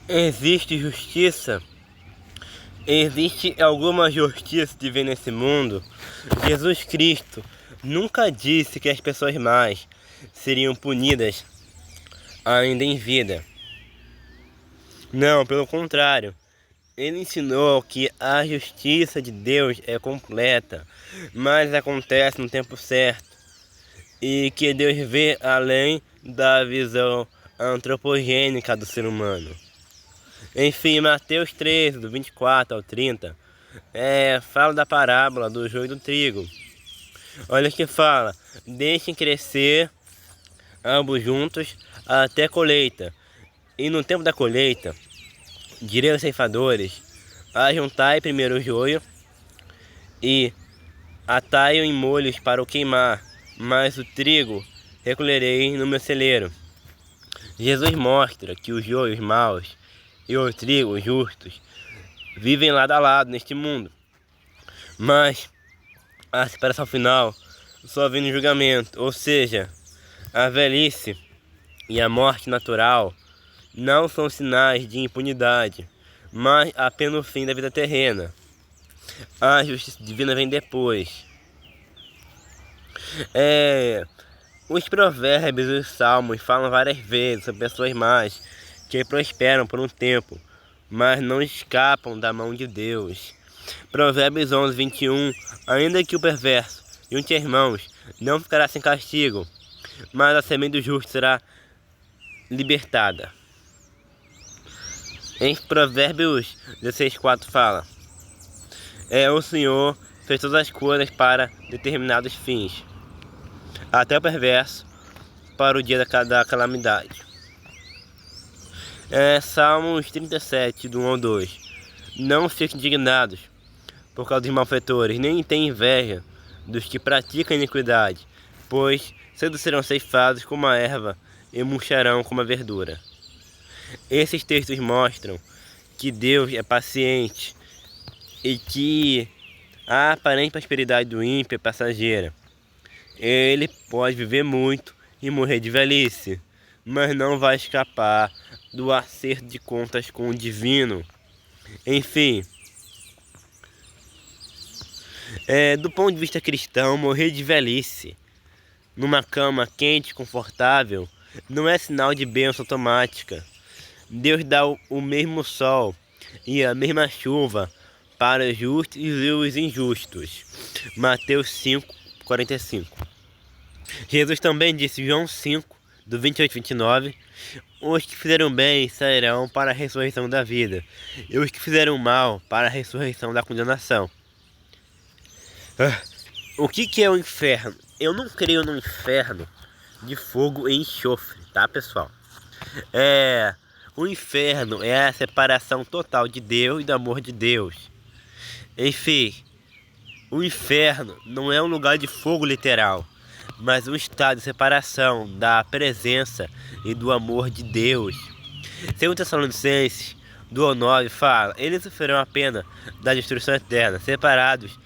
Existe justiça? Existe alguma justiça divina nesse mundo? Jesus Cristo nunca disse que as pessoas más seriam punidas ainda em vida. Não, pelo contrário. Ele ensinou que a justiça de Deus é completa, mas acontece no tempo certo. E que Deus vê além da visão antropogênica do ser humano. Enfim, Mateus 13, do 24 ao 30, fala da parábola do joio e do trigo. Olha que fala: deixem crescer ambos juntos até a colheita. E no tempo da colheita, direi aos ceifadores: ajuntai primeiro o joio e atai-o em molhos para o queimar, mas o trigo recolherei no meu celeiro. Jesus mostra que os joios maus e os trigos justos vivem lado a lado neste mundo, mas a separação final só vem no julgamento, ou seja, a velhice e a morte natural não são sinais de impunidade, mas apenas o fim da vida terrena. A justiça divina vem depois. Os provérbios e os salmos falam várias vezes sobre pessoas más que prosperam por um tempo, mas não escapam da mão de Deus. Provérbios 11, 21. Ainda que o perverso junte irmãos, não ficará sem castigo, mas a semente do justo será libertada. Em Provérbios 16, 4 fala: o Senhor fez todas as coisas para determinados fins, até o perverso para o dia da calamidade. Salmos 37, do 1 ao 2. Não fiquem indignados por causa dos malfeitores, nem tenham inveja dos que praticam iniquidade, pois cedo serão ceifados como a erva e murcharão como a verdura. Esses textos mostram que Deus é paciente e que a aparente prosperidade do ímpio é passageira. Ele pode viver muito e morrer de velhice, mas não vai escapar do acerto de contas com o divino. Enfim, do ponto de vista cristão, morrer de velhice numa cama quente e confortável não é sinal de bênção automática. Deus dá o mesmo sol e a mesma chuva para os justos e os injustos. Mateus 5, 45. Jesus também disse, João 5, do 28 e 29, os que fizeram bem sairão para a ressurreição da vida, e os que fizeram mal para a ressurreição da condenação. O que é o inferno? Eu não creio no inferno de fogo e enxofre, tá, pessoal? O inferno é a separação total de Deus e do amor de Deus. Enfim, o inferno não é um lugar de fogo literal, mas um estado de separação da presença e do amor de Deus. Segundo Tessalonicenses 2:9 fala: eles sofrerão a pena da destruição eterna, separados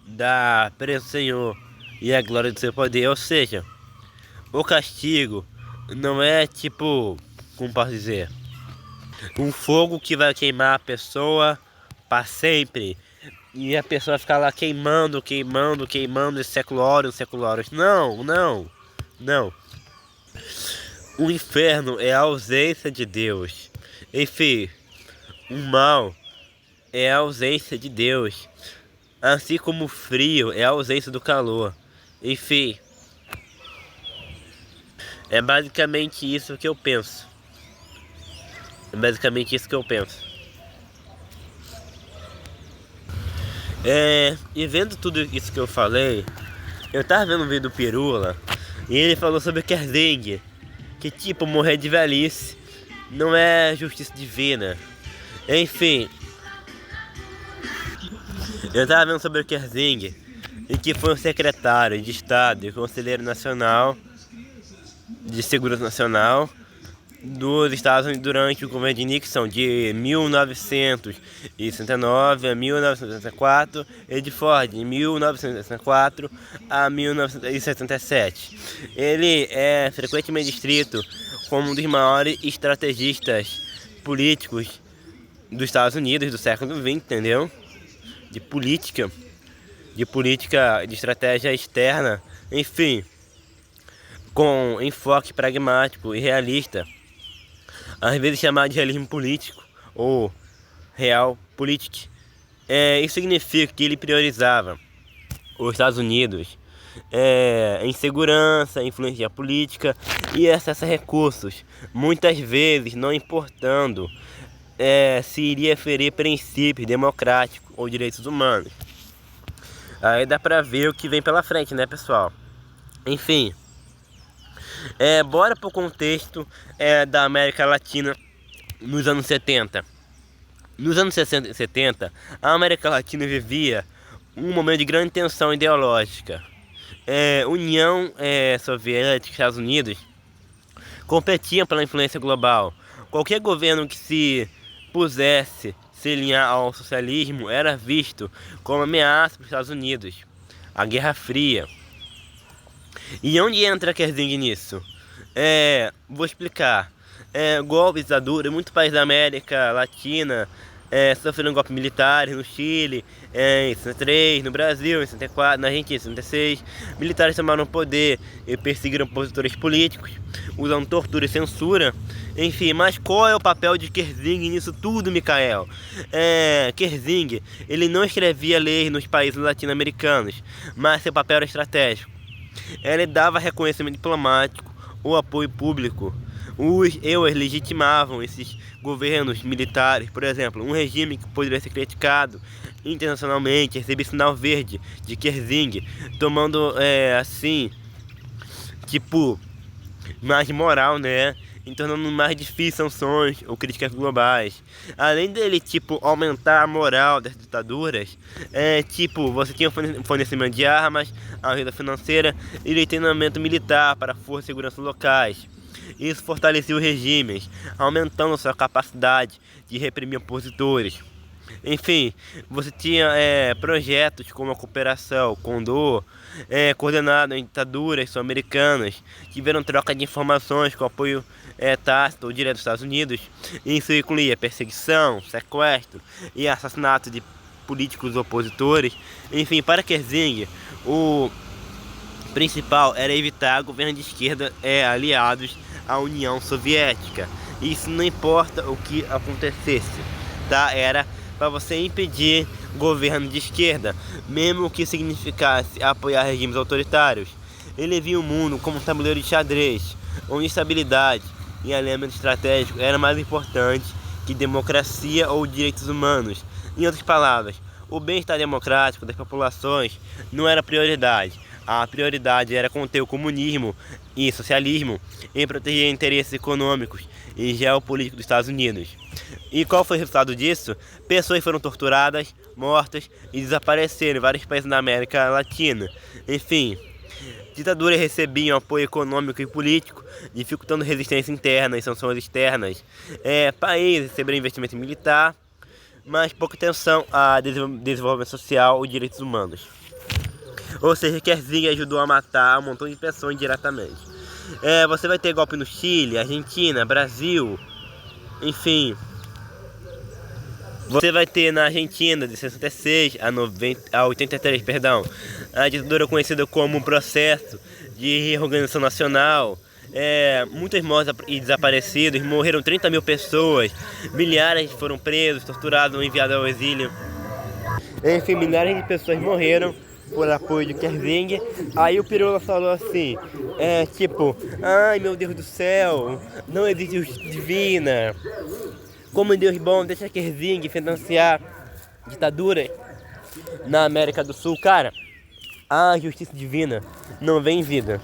da presença do Senhor e a glória do seu poder. Ou seja, o castigo não é tipo, como posso dizer, um fogo que vai queimar a pessoa para sempre e a pessoa ficar lá queimando de século horas. Não. O inferno é a ausência de Deus. Enfim, o mal é a ausência de Deus, assim como o frio é a ausência do calor. Enfim, é basicamente isso que eu penso. E vendo tudo isso que eu falei, eu tava vendo um vídeo do Pirula e ele falou sobre o Kerzengue, que tipo, morrer de velhice não é justiça divina. Enfim, eu tava vendo sobre o Kerzengue, e que foi um secretário de Estado e conselheiro nacional de Segurança Nacional dos Estados Unidos durante o governo de Nixon, de 1969 a 1964, e de Ford, de 1964 a 1977. Ele é frequentemente descrito como um dos maiores estrategistas políticos dos Estados Unidos do século XX, entendeu? De política, de estratégia externa, enfim, com enfoque pragmático e realista, às vezes chamado de realismo político ou realpolitik. Isso significa que ele priorizava os Estados Unidos em segurança, influência política e acesso a recursos, muitas vezes não importando se iria ferir princípios democráticos ou direitos humanos. Aí dá pra ver o que vem pela frente, né, pessoal? Enfim, bora pro contexto da América Latina nos anos 70. Nos anos 60 e 70, a América Latina vivia um momento de grande tensão ideológica. União Soviética e Estados Unidos competiam pela influência global. Qualquer governo que se pusesse se alinhar ao socialismo era visto como ameaça para os Estados Unidos. A Guerra Fria. E onde entra Kissinger nisso? Vou explicar. Golpe, ditadura, muitos países da América Latina sofreram golpes militares no Chile, em 63, no Brasil, em 64, na Argentina, em 66. Militares tomaram o poder e perseguiram opositores políticos, usando tortura e censura. Enfim, mas qual é o papel de Kissinger nisso tudo, Mikael? Kissinger, ele não escrevia leis nos países latino-americanos, mas seu papel era estratégico. Ele dava reconhecimento diplomático, o apoio público. Os legitimavam esses governos militares. Por exemplo, um regime que poderia ser criticado internacionalmente recebia sinal verde de Kissinger, tomando assim, tipo, mais moral, né? E tornando mais difícil sanções ou críticas globais. Além dele, tipo, aumentar a moral das ditaduras, tipo, você tinha fornecimento de armas, ajuda financeira e treinamento militar para forças de segurança locais. Isso fortalecia os regimes, aumentando sua capacidade de reprimir opositores. Enfim, você tinha projetos como a Cooperação Condor, coordenado em ditaduras sul-americanas, tiveram troca de informações com apoio tácito ou direto dos Estados Unidos. Isso incluía perseguição, sequestro e assassinato de políticos opositores. Enfim, para Kissinger, o principal era evitar governos de esquerda aliados à União Soviética. Isso não importa o que acontecesse, tá? Era para você impedir governo de esquerda, mesmo que significasse apoiar regimes autoritários. Ele via o mundo como um tabuleiro de xadrez, onde estabilidade e alinhamento estratégico era mais importante que democracia ou direitos humanos. Em outras palavras, o bem-estar democrático das populações não era prioridade. A prioridade era conter o comunismo e socialismo e proteger interesses econômicos e geopolíticos dos Estados Unidos. E qual foi o resultado disso? Pessoas foram torturadas, mortas e desapareceram em vários países da América Latina. Enfim, ditaduras recebiam apoio econômico e político, dificultando resistência interna e sanções externas. Países receberam investimento militar, mas pouca atenção a desenvolvimento social e direitos humanos. Ou seja, Kissinger ajudou a matar um montão de pessoas indiretamente. Você vai ter golpe no Chile, Argentina, Brasil, enfim. Você vai ter na Argentina de 66 a 83, perdão, a ditadura conhecida como um processo de reorganização nacional. Muitos mortos e desaparecidos, morreram 30 mil pessoas, milhares foram presos, torturados ou enviados ao exílio. Enfim, milhares de pessoas morreram por apoio de Kissinger. Aí o Pirula falou assim, tipo, ai meu Deus do céu, não existe justiça divina. Como Deus bom, deixa Kissinger financiar ditadura na América do Sul. Cara, a justiça divina não vem em vida.